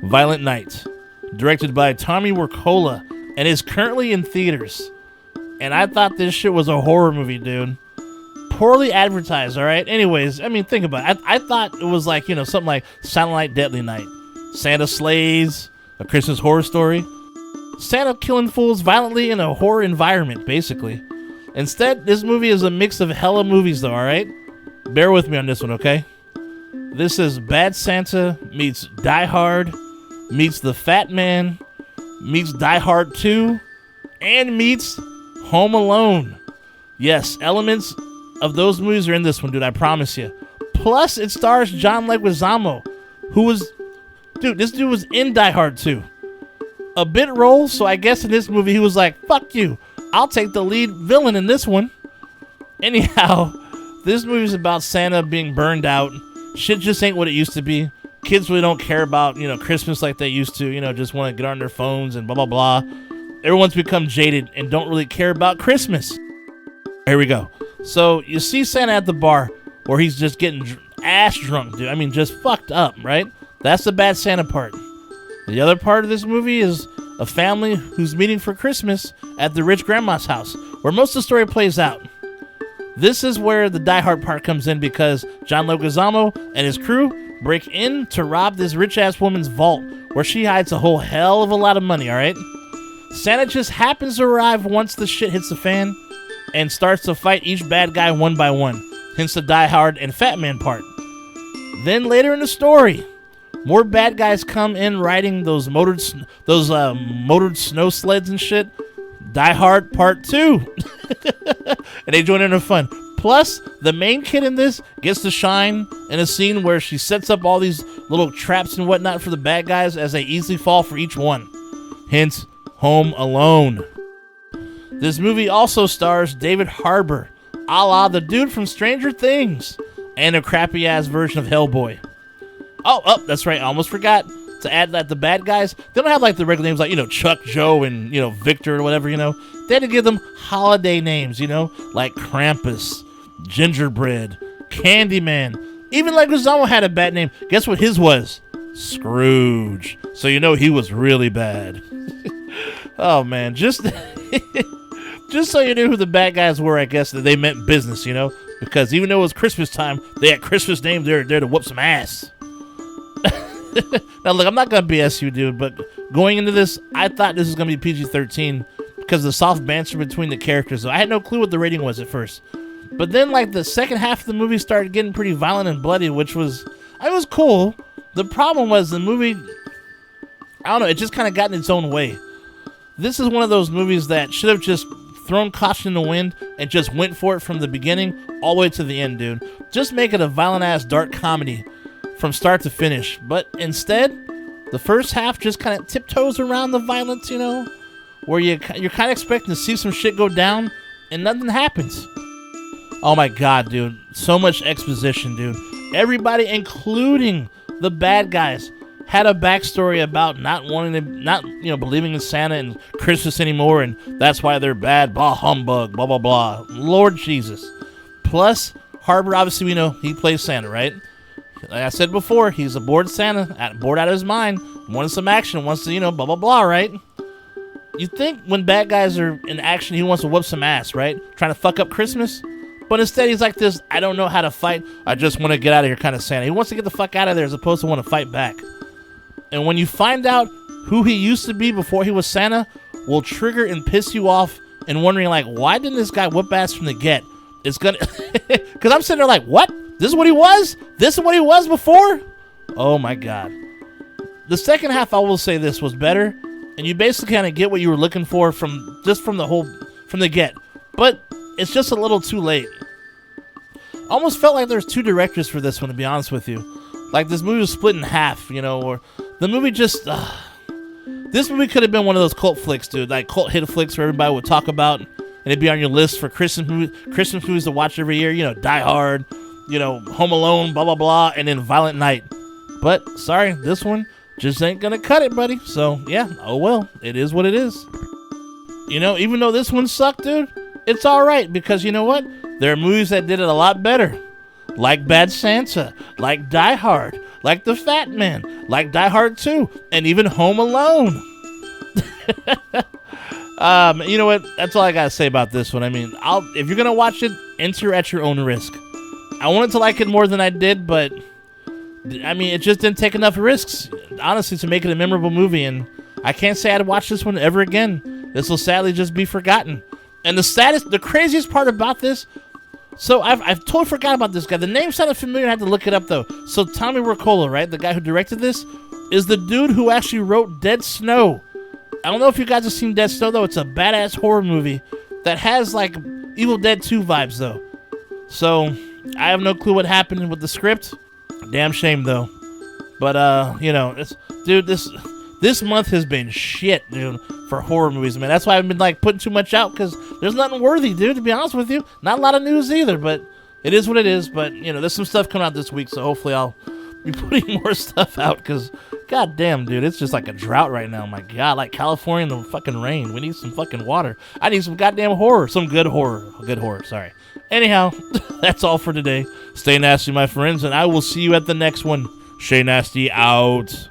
Violent Night, directed by Tommy Wirkola, and is currently in theaters. And I thought this shit was a horror movie, dude. Poorly advertised, all right? Anyways, I mean, think about it. I thought it was like, something like Silent Night, Deadly Night, Santa Slays, A Christmas Horror Story. Santa killing fools violently in a horror environment, basically. Instead, this movie is a mix of hella movies, though, all right? Bear with me on this one, okay? This is Bad Santa meets Die Hard, meets The Fat Man, meets Die Hard 2, and meets Home Alone. Yes, elements of those movies are in this one, dude, I promise you. Plus, it stars John Leguizamo, who was... Dude, this dude was in Die Hard 2. A bit role, so I guess in this movie he was like, fuck you, I'll take the lead villain in this one. Anyhow, this movie is about Santa being burned out. Shit just ain't what it used to be. Kids really don't care about, Christmas like they used to, just want to get on their phones and blah, blah, blah. Everyone's become jaded and don't really care about Christmas. Here we go. So, you see Santa at the bar where he's just getting ass drunk, dude. I mean, just fucked up, right? That's the Bad Santa part. The other part of this movie is a family who's meeting for Christmas at the rich grandma's house, where most of the story plays out. This is where the Die Hard part comes in because John Leguizamo and his crew break in to rob this rich-ass woman's vault, where she hides a whole hell of a lot of money, alright? Santa just happens to arrive once the shit hits the fan, and starts to fight each bad guy one by one, hence the Die Hard and Fat Man part. Then later in the story, more bad guys come in riding those motored snow sleds and shit. Die Hard Part 2. And they join in the fun. Plus, the main kid in this gets to shine in a scene where she sets up all these little traps and whatnot for the bad guys as they easily fall for each one. Hence, Home Alone. This movie also stars David Harbour, a la the dude from Stranger Things, and a crappy-ass version of Hellboy. Oh, that's right, I almost forgot to add that the bad guys, they don't have like the regular names like, Chuck, Joe, and, Victor or whatever, They had to give them holiday names, like Krampus, Gingerbread, Candyman. Even Leguizamo had a bad name. Guess what his was? Scrooge. So he was really bad. Oh, man, just so you knew who the bad guys were, I guess that they meant business, because even though it was Christmas time, they had Christmas names. They're there to whoop some ass. Now, look, I'm not going to BS you, dude, but going into this, I thought this was going to be PG-13 because of the soft banter between the characters. So I had no clue what the rating was at first. But then, the second half of the movie started getting pretty violent and bloody, which was, it was cool. The problem was the movie, I don't know, it just kind of got in its own way. This is one of those movies that should have just thrown caution in the wind and just went for it from the beginning all the way to the end, dude. Just make it a violent-ass dark comedy from start to finish. But instead, the first half just kind of tiptoes around the violence, where you're kind of expecting to see some shit go down, and nothing happens. Oh my god, dude. So much exposition, dude. Everybody, including the bad guys, had a backstory about not believing in Santa and Christmas anymore, and that's why they're bad, blah, humbug, blah, blah, blah. Lord Jesus. Plus, Harbour, obviously, we know he plays Santa, right? Like I said before, he's a bored Santa, bored out of his mind, wanted some action, wants to, blah, blah, blah, right? You think when bad guys are in action, he wants to whoop some ass, right? Trying to fuck up Christmas? But instead, he's like this, I don't know how to fight, I just want to get out of here kind of Santa. He wants to get the fuck out of there as opposed to want to fight back. And when you find out who he used to be before he was Santa, will trigger and piss you off and wondering, why didn't this guy whoop ass from the get? It's gonna... Because I'm sitting there like, what? This is what he was? This is what he was before? Oh my god. The second half, I will say this, was better, and you basically kind of get what you were looking for from the get. But it's just a little too late. Almost felt like there's two directors for this one, to be honest with you. Like this movie was split in half, or the movie just... This movie could have been one of those cult flicks, dude. Like cult hit flicks where everybody would talk about, and it'd be on your list for Christmas movies to watch every year. Die Hard, Home Alone, blah, blah, blah, and then Violent Night. But, sorry, this one just ain't gonna cut it, buddy. So, yeah, oh well, it is what it is. Even though this one sucked, dude, it's alright, because you know what? There are movies that did it a lot better. Like Bad Santa, like Die Hard, like The Fat Man, like Die Hard 2, and even Home Alone. You know what? That's all I gotta say about this one. I mean, if you're gonna watch it, enter at your own risk. I wanted to like it more than I did, but I mean, it just didn't take enough risks, honestly, to make it a memorable movie. And I can't say I'd watch this one ever again. This will sadly just be forgotten. And the craziest part about this, so I've totally forgot about this guy. The name sounded familiar. I had to look it up though. So Tommy Wirkola, right, the guy who directed this, is the dude who actually wrote Dead Snow. I don't know if you guys have seen Dead Snow though. It's a badass horror movie that has like Evil Dead 2 vibes though. So I have no clue what happened with the script. Damn shame though. But you know, this month has been shit, dude, for horror movies, man. That's why I haven't been like putting too much out, because there's nothing worthy, dude, to be honest with you. Not a lot of news either, but it is what it is. But you know, there's some stuff coming out this week, so hopefully I'll be putting more stuff out, because god damn, dude, it's just like a drought right now. My god, like California in the fucking rain. We need some fucking water. I need some goddamn horror. Some good horror, sorry. Anyhow, that's all for today. Stay nasty, my friends, and I will see you at the next one. Shay Nasty out.